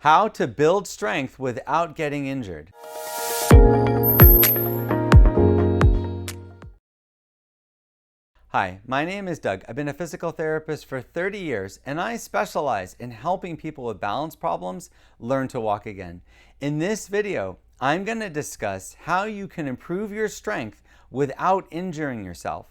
How to build strength without getting injured. Hi, my name is Doug. I've been a physical therapist for 30 years, and I specialize in helping people with balance problems learn to walk again. In this video, I'm going to discuss how you can improve your strength without injuring yourself.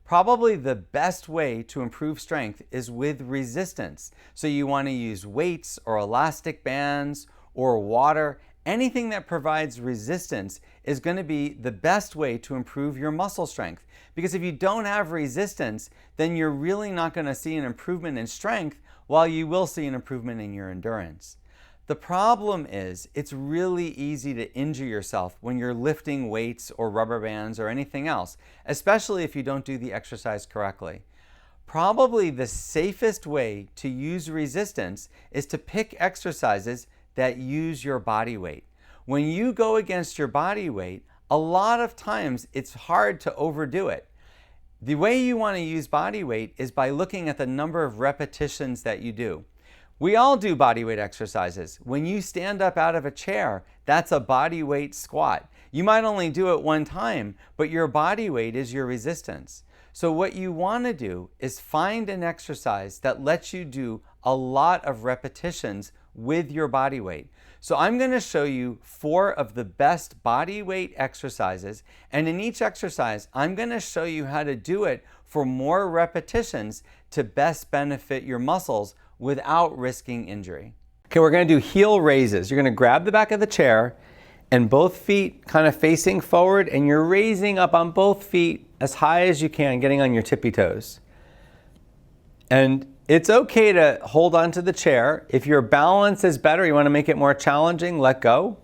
Probably the best way to improve strength is with resistance. So you want to use weights or elastic bands or water. Anything that provides resistance is going to be the best way to improve your muscle strength. Because if you don't have resistance, then you're really not going to see an improvement in strength, while you will see an improvement in your endurance. The problem is it's really easy to injure yourself when you're lifting weights or rubber bands or anything else, especially if you don't do the exercise correctly. Probably the safest way to use resistance is to pick exercises that use your body weight. When you go against your body weight, a lot of times it's hard to overdo it. The way you want to use body weight is by looking at the number of repetitions that you do. We all do body weight exercises. When you stand up out of a chair, that's a body weight squat. You might only do it one time, but your body weight is your resistance. So what you want to do is find an exercise that lets you do a lot of repetitions with your body weight. So I'm going to show you 4 of the best body weight exercises, and in each exercise I'm going to show you how to do it for more repetitions to best benefit your muscles without risking injury. Okay, we're going to do heel raises. You're going to grab the back of the chair and both feet kind of facing forward, and you're raising up on both feet as high as you can, getting on your tippy toes. And it's okay to hold on to the chair. If your balance is better, you want to make it more challenging, let go.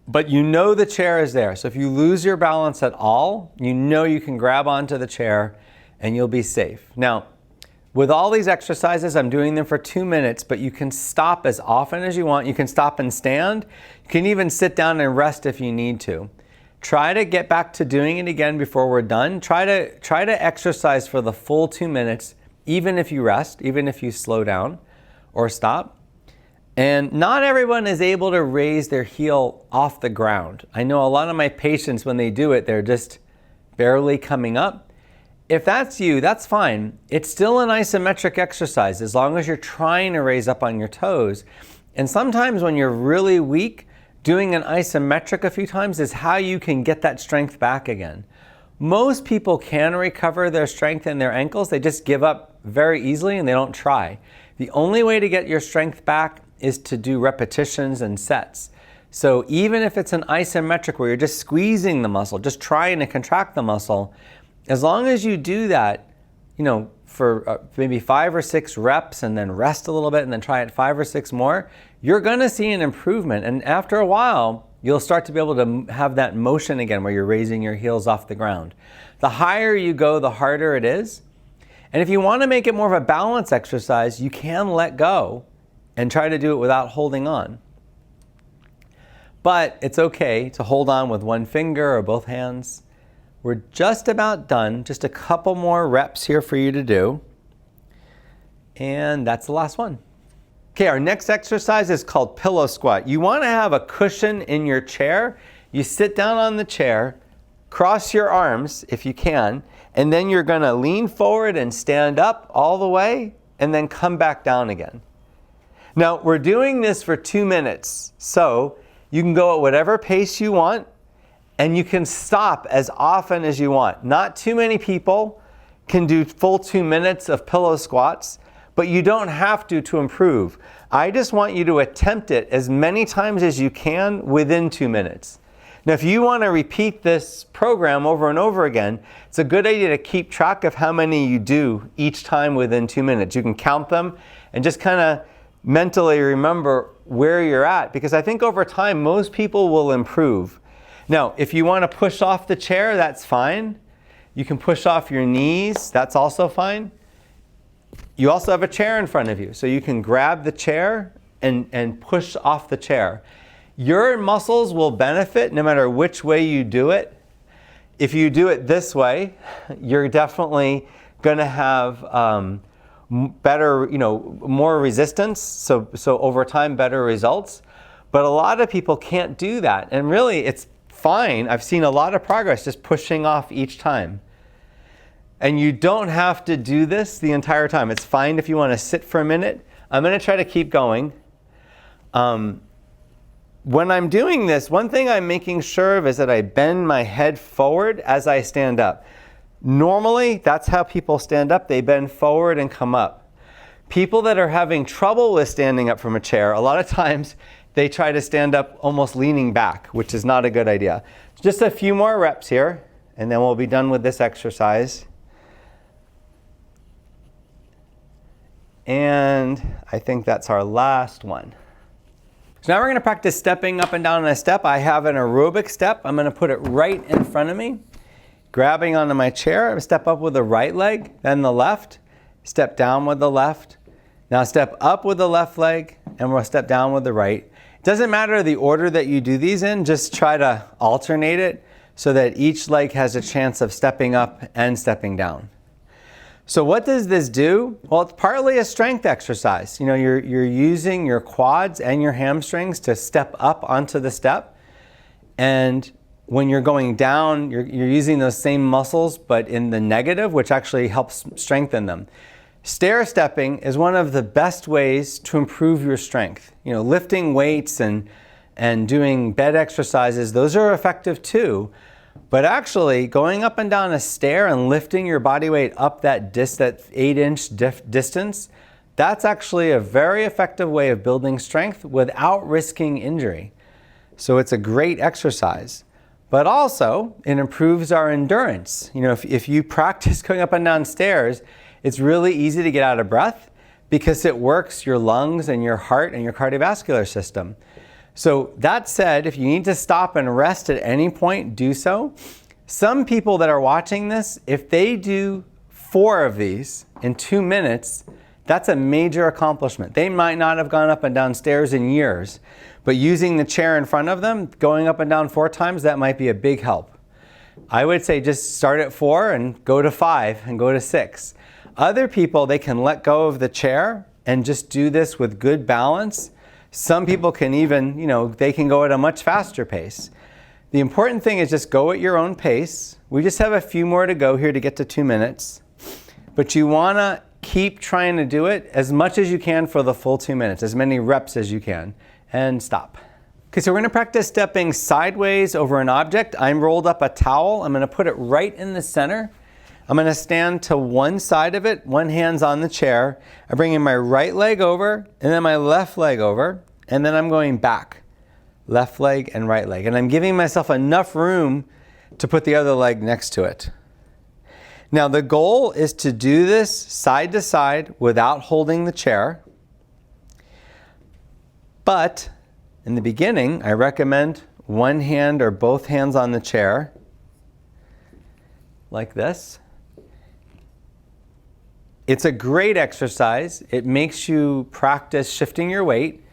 But you know the chair is there. So if you lose your balance at all, you know you can grab onto the chair and you'll be safe. Now, with all these exercises, I'm doing them for 2 minutes, but you can stop as often as you want. You can stop and stand. You can even sit down and rest if you need to. Try to get back to doing it again before we're done. Try to exercise for the full 2 minutes, even if you rest, even if you slow down or stop. And not everyone is able to raise their heel off the ground. I know a lot of my patients, when they do it, they're just barely coming up. If that's you, that's fine. It's still an isometric exercise as long as you're trying to raise up on your toes. And sometimes when you're really weak, doing an isometric a few times is how you can get that strength back again. Most people can recover their strength in their ankles. They just give up very easily and they don't try. The only way to get your strength back is to do repetitions and sets. So even if it's an isometric where you're just squeezing the muscle, just trying to contract the muscle, as long as you do that, for maybe 5 or 6 reps and then rest a little bit and then try it 5 or 6 more, you're going to see an improvement. And after a while, you'll start to be able to have that motion again where you're raising your heels off the ground. The higher you go, the harder it is. And if you want to make it more of a balance exercise, you can let go and try to do it without holding on. But it's okay to hold on with one finger or both hands. We're just about done. Just a couple more reps here for you to do. And that's the last one. Okay, our next exercise is called pillow squat. You want to have a cushion in your chair. You sit down on the chair, cross your arms if you can, and then you're going to lean forward and stand up all the way and then come back down again. Now, we're doing this for 2 minutes, so you can go at whatever pace you want. And you can stop as often as you want. Not too many people can do full 2 minutes of pillow squats, but you don't have to improve. I just want you to attempt it as many times as you can within 2 minutes. Now, if you want to repeat this program over and over again, it's a good idea to keep track of how many you do each time within 2 minutes. You can count them and just kind of mentally remember where you're at, because I think over time most people will improve. Now, if you want to push off the chair, that's fine. You can push off your knees, that's also fine. You also have a chair in front of you, so you can grab the chair and push off the chair. Your muscles will benefit no matter which way you do it. If you do it this way, you're definitely going to have better, more resistance. So over time, better results. But a lot of people can't do that. And really, it's fine. I've seen a lot of progress just pushing off each time. And you don't have to do this the entire time. It's fine if you want to sit for a minute. I'm going to try to keep going. When I'm doing this, one thing I'm making sure of is that I bend my head forward as I stand up. Normally, that's how people stand up. They bend forward and come up. People that are having trouble with standing up from a chair, a lot of times they try to stand up almost leaning back, which is not a good idea. Just a few more reps here, and then we'll be done with this exercise. And I think that's our last one. So now we're going to practice stepping up and down on a step. I have an aerobic step. I'm going to put it right in front of me. Grabbing onto my chair, I step up with the right leg, then the left. Step down with the left. Now step up with the left leg, and we'll step down with the right. It doesn't matter the order that you do these in, just try to alternate it so that each leg has a chance of stepping up and stepping down. So what does this do? Well, it's partly a strength exercise. You're using your quads and your hamstrings to step up onto the step. And when you're going down, you're using those same muscles, but in the negative, which actually helps strengthen them. Stair stepping is one of the best ways to improve your strength. Lifting weights and doing bed exercises, those are effective too. But actually, going up and down a stair and lifting your body weight up that 8-inch distance, that's actually a very effective way of building strength without risking injury. So it's a great exercise. But also, it improves our endurance. If you practice going up and down stairs, it's really easy to get out of breath because it works your lungs and your heart and your cardiovascular system. So that said, if you need to stop and rest at any point, do so. Some people that are watching this, if they do 4 of these in 2 minutes, that's a major accomplishment. They might not have gone up and down stairs in years, but using the chair in front of them, going up and down 4 times, that might be a big help. I would say just start at 4 and go to 5 and go to 6. Other people, they can let go of the chair and just do this with good balance. Some people can even, they can go at a much faster pace. The important thing is just go at your own pace. We just have a few more to go here to get to 2 minutes. But you want to keep trying to do it as much as you can for the full 2 minutes, as many reps as you can, and stop. Okay, so we're going to practice stepping sideways over an object. I'm rolled up a towel. I'm going to put it right in the center. I'm going to stand to one side of it, one hand's on the chair. I'm bringing my right leg over, and then my left leg over, and then I'm going back. Left leg and right leg. And I'm giving myself enough room to put the other leg next to it. Now the goal is to do this side to side without holding the chair. But in the beginning, I recommend one hand or both hands on the chair, like this. It's a great exercise. It makes you practice shifting your weight.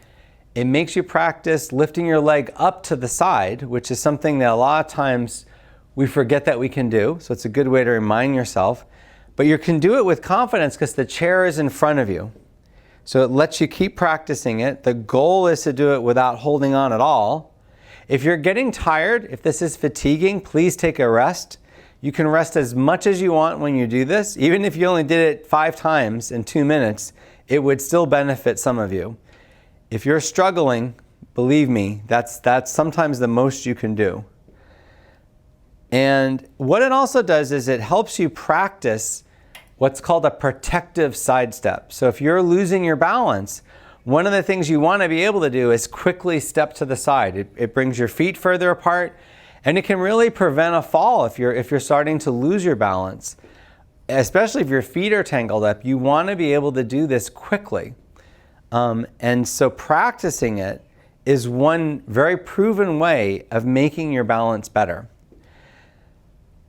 It makes you practice lifting your leg up to the side, which is something that a lot of times we forget that we can do. So it's a good way to remind yourself. But you can do it with confidence because the chair is in front of you. So it lets you keep practicing it. The goal is to do it without holding on at all. If you're getting tired, if this is fatiguing, please take a rest. You can rest as much as you want when you do this. Even if you only did it 5 times in 2 minutes, it would still benefit some of you. If you're struggling, believe me, that's sometimes the most you can do. And what it also does is it helps you practice what's called a protective side step. So if you're losing your balance, one of the things you want to be able to do is quickly step to the side. It brings your feet further apart, and it can really prevent a fall if you're starting to lose your balance. Especially if your feet are tangled up, you want to be able to do this quickly. And so practicing it is one very proven way of making your balance better.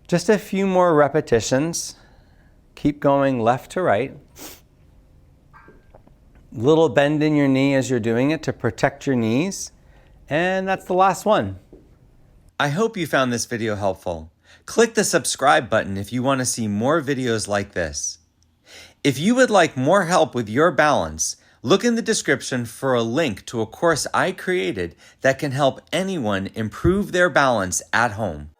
Just a few more repetitions. Keep going left to right. Little bend in your knee as you're doing it to protect your knees. And that's the last one. I hope you found this video helpful. Click the subscribe button if you want to see more videos like this. If you would like more help with your balance, look in the description for a link to a course I created that can help anyone improve their balance at home.